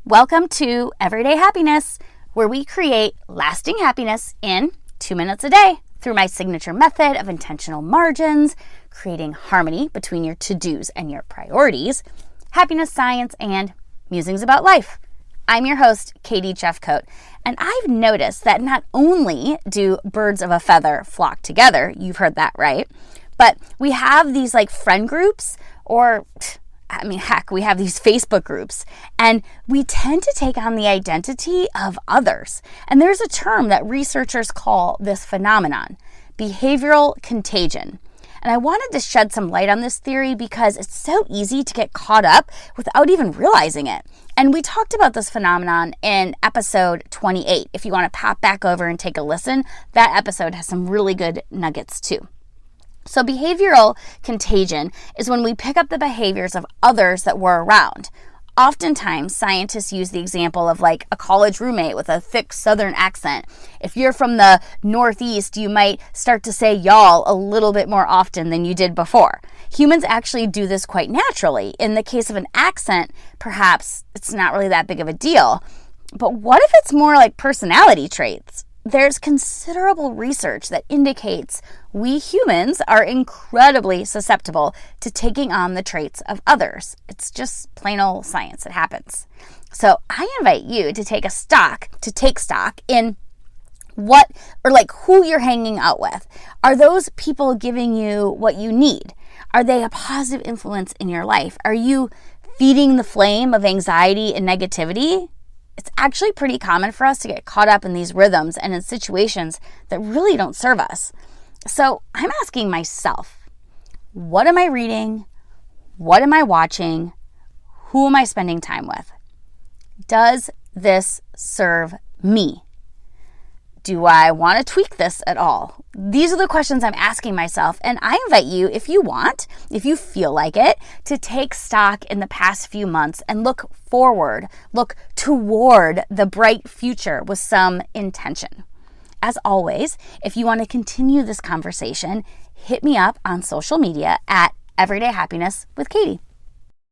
Welcome to Everyday Happiness, where we create lasting happiness in 2 minutes a day through my signature method of intentional margins, creating harmony between your to-dos and your priorities, happiness science, and musings about life. I'm your host, Katie Jeffcoat, and I've noticed that not only do birds of a feather flock together, you've heard that right, but we have these friend groups we have these Facebook groups, and we tend to take on the identity of others. And there's a term that researchers call this phenomenon, behavioral contagion. And I wanted to shed some light on this theory because it's so easy to get caught up without even realizing it. And we talked about this phenomenon in episode 28. If you want to pop back over and take a listen, that episode has some really good nuggets too. So behavioral contagion is when we pick up the behaviors of others that we're around. Oftentimes, scientists use the example of a college roommate with a thick Southern accent. If you're from the Northeast, you might start to say y'all a little bit more often than you did before. Humans actually do this quite naturally. In the case of an accent, perhaps it's not really that big of a deal. But what if it's more like personality traits? There's considerable research that indicates we humans are incredibly susceptible to taking on the traits of others. It's just plain old science. It happens. So I invite you to take stock in who you're hanging out with. Are those people giving you what you need? Are they a positive influence in your life? Are you feeding the flame of anxiety and negativity? It's actually pretty common for us to get caught up in these rhythms and in situations that really don't serve us. So I'm asking myself, what am I reading? What am I watching? Who am I spending time with? Does this serve me? Do I want to tweak this at all? These are the questions I'm asking myself, and I invite you, if you feel like it, to take stock in the past few months and look toward the bright future with some intention. As always, if you want to continue this conversation, hit me up on social media at Everyday Happiness with Katie.